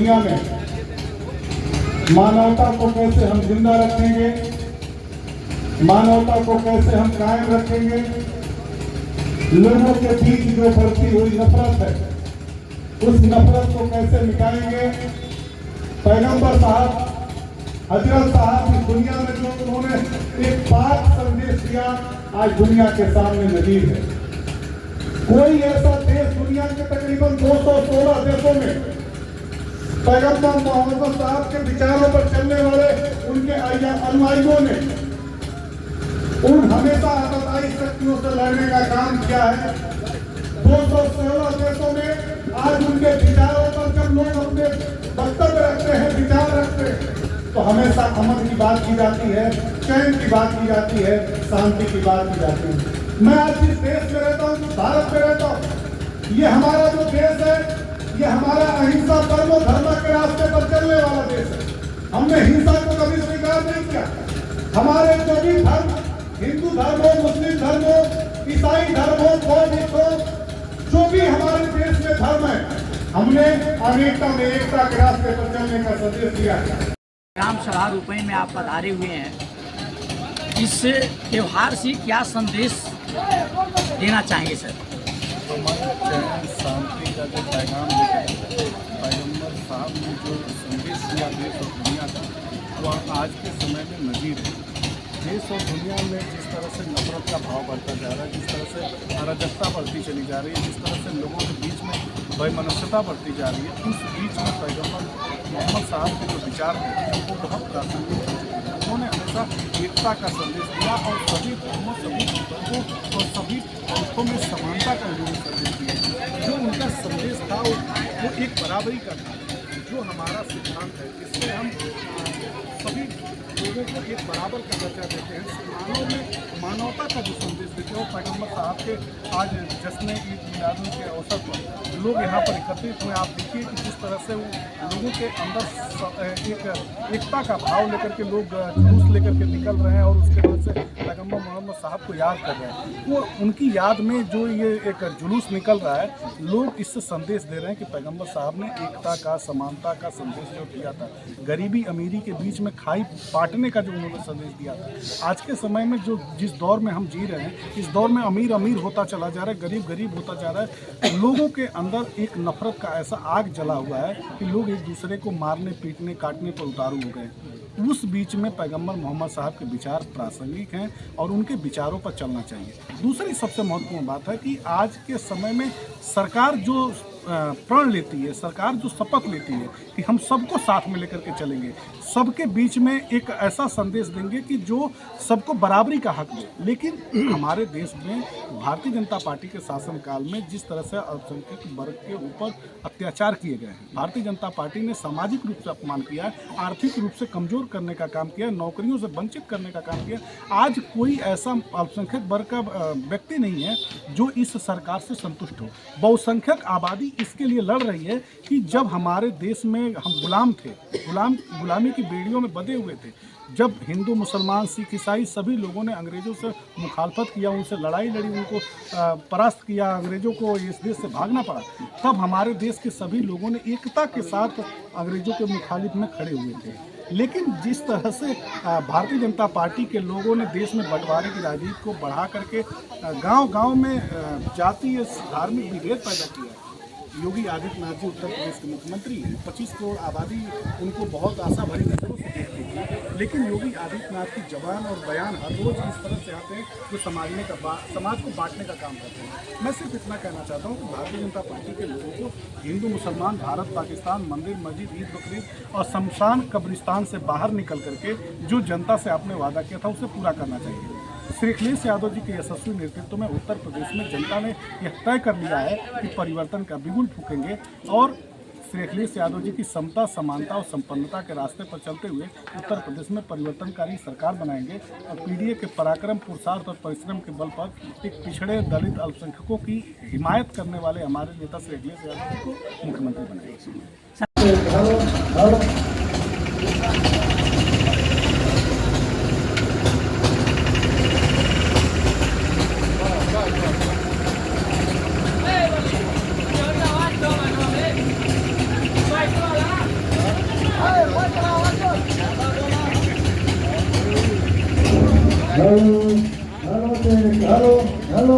दुनिया में मानवता को कैसे हम जिंदा रखेंगे, मानवता को कैसे हम कायम रखेंगे, लोगों के बीच जो बढ़ती हुई नफरत है उस नफरत को कैसे मिटाएंगे। पैगंबर साहब, हजरत साहब इस दुनिया में जो उन्होंने एक पाक संदेश दिया, आज दुनिया के सामने नजीर है। कोई ऐसा देश दुनिया के तकरीबन 216 देशों में पैगंबर मोहम्मद साहब के विचारों पर चलने वाले उनके अनुयायियों ने उन हमेशा आतताई शक्तियों से लड़ने का काम किया है। 216 देशों में आज उनके विचारों पर जब लोग अपने वक्तव्य रखते हैं, विचार रखते हैं, तो हमेशा अमन की बात की जाती है, चैन की बात की जाती है, शांति की बात की जाती है। मैं आज जिस देश में रहता हूँ, भारत में रहता हूँ, ये हमारा जो देश है, ये हमारा अहिंसा परमो धर्म के रास्ते पर चलने वाला देश है। हमने हिंसा को कभी स्वीकार नहीं किया। हमारे जो भी धर्म, हिंदू धर्म हो, मुस्लिम धर्म हो, ईसाई धर्म हो, बौद्ध हो, जो भी हमारे देश में धर्म है, हमने अनेकता में एकता के रास्ते पर चलने का संदेश दिया है। राम सभा रुपये में आप पधारे हुए हैं, इस त्योहार से क्या संदेश देना चाहेंगे सर? हमारे चैन शांति का जो पैगाम लेकर पैगंबर साहब ने जो संदेश दिया देश और दुनिया का, वह आज के समय में नजीर है। देश और दुनिया में जिस तरह से नफरत का भाव बढ़ता जा रहा है, जिस तरह से अराजकता बढ़ती चली जा रही है, जिस तरह से लोगों के बीच में वैमनस्यता बढ़ती जा रही है, उस बीच में पैगंबर मोहम्मद साहब के जो विचार थे वो बहुत प्रासंगिक थे। उन्होंने हमेशा एकता का संदेश दिया और सभी धर्मों, सभी वर्गों और सभी पंथों में समानता का उन्होंने संदेश दिया। जो उनका संदेश था वो एक बराबरी का था, जो हमारा सिद्धांत है, इसमें हम सभी लोगों को एक बराबर का दर्जा देते हैं। मानवता का जो संदेश देते हैं, पैगंबर साहब के आज जश्न ईद मिलाद के अवसर पर लोग यहाँ पर एकत्रित हुए। आप देखिए कि जिस तरह से वो लोगों के अंदर एक एकता का भाव लेकर के लोग जुलूस लेकर के निकल रहे हैं और उसके बाद से पैगंबर मोहम्मद साहब को याद कर रहे हैं। वो उनकी याद में जो ये एक जुलूस निकल रहा है, लोग इससे संदेश दे रहे हैं कि पैगंबर साहब ने एकता का, समानता का संदेश जो दिया था, गरीबी अमीरी के बीच में खाई बांटने का जो उन्होंने संदेश दिया था। आज के समय में जो जिस दौर में हम जी रहे हैं, इस दौर में अमीर अमीर होता चला जा रहा है, गरीब गरीब होता जा रहा है। लोगों के अंदर एक नफरत का ऐसा आग जला हुआ है कि लोग एक दूसरे को मारने, पीटने, काटने पर उतारू हो गए। उस बीच में पैगंबर मोहम्मद साहब के विचार प्रासंगिक हैं और उनके विचारों पर चलना चाहिए। दूसरी सबसे महत्वपूर्ण बात है कि आज के समय में सरकार जो प्रण लेती है, सरकार जो शपथ लेती है कि हम सबको साथ में लेकर के चलेंगे, सबके बीच में एक ऐसा संदेश देंगे कि जो सबको बराबरी का हक दे। लेकिन हमारे देश में भारतीय जनता पार्टी के शासनकाल में जिस तरह से अल्पसंख्यक वर्ग के ऊपर अत्याचार किए गए हैं, भारतीय जनता पार्टी ने सामाजिक रूप से अपमान किया है, आर्थिक रूप से कमजोर करने का काम किया, नौकरियों से वंचित करने का काम किया। आज कोई ऐसा अल्पसंख्यक वर्ग का व्यक्ति नहीं है जो इस सरकार से संतुष्ट हो। बहुसंख्यक आबादी इसके लिए लड़ रही है कि जब हमारे देश में हम गुलाम थे, गुलामी की बेड़ियों में बंधे हुए थे, जब हिंदू, मुसलमान, सिख, ईसाई सभी लोगों ने अंग्रेज़ों से मुखालफत किया, उनसे लड़ाई लड़ी, उनको परास्त किया, अंग्रेज़ों को इस देश से भागना पड़ा, तब हमारे देश के सभी लोगों ने एकता के साथ अंग्रेज़ों के मुखालिफ में खड़े हुए थे। लेकिन जिस तरह से भारतीय जनता पार्टी के लोगों ने देश में बंटवारे की राजनीति को बढ़ा करके गांव-गांव में जातीय धार्मिक विभेद पैदा किया। योगी आदित्यनाथ जी उत्तर प्रदेश के मुख्यमंत्री हैं, 25 करोड़ आबादी उनको बहुत आशा भरी नजरों से देखती थी। लेकिन योगी आदित्यनाथ की जबान और बयान हर रोज इस तरह से आते हैं जो समाज को बांटने का काम करते हैं। मैं सिर्फ इतना कहना चाहता हूँ कि भारतीय जनता पार्टी के लोगों को हिंदू, मुसलमान, भारत, पाकिस्तान, मंदिर, मस्जिद, ईद, बकरीद और शमशान कब्रिस्तान से बाहर निकल करके जो जनता से आपने वादा किया था उसे पूरा करना चाहिए। श्री अखिलेश यादव जी के यशस्वी नेतृत्व में उत्तर प्रदेश में जनता ने यह तय कर लिया है कि परिवर्तन का बिगुल फूकेंगे और श्री अखिलेश यादव जी की समता, समानता और संपन्नता के रास्ते पर चलते हुए उत्तर प्रदेश में परिवर्तनकारी सरकार बनाएंगे और पीडीए के पराक्रम, पुरुषार्थ और परिश्रम के बल पर एक पिछड़े, दलित, अल्पसंख्यकों की हिमायत करने वाले हमारे नेता श्री अखिलेश यादव जी को मुख्यमंत्री बनाएंगे। Hello hello hello hello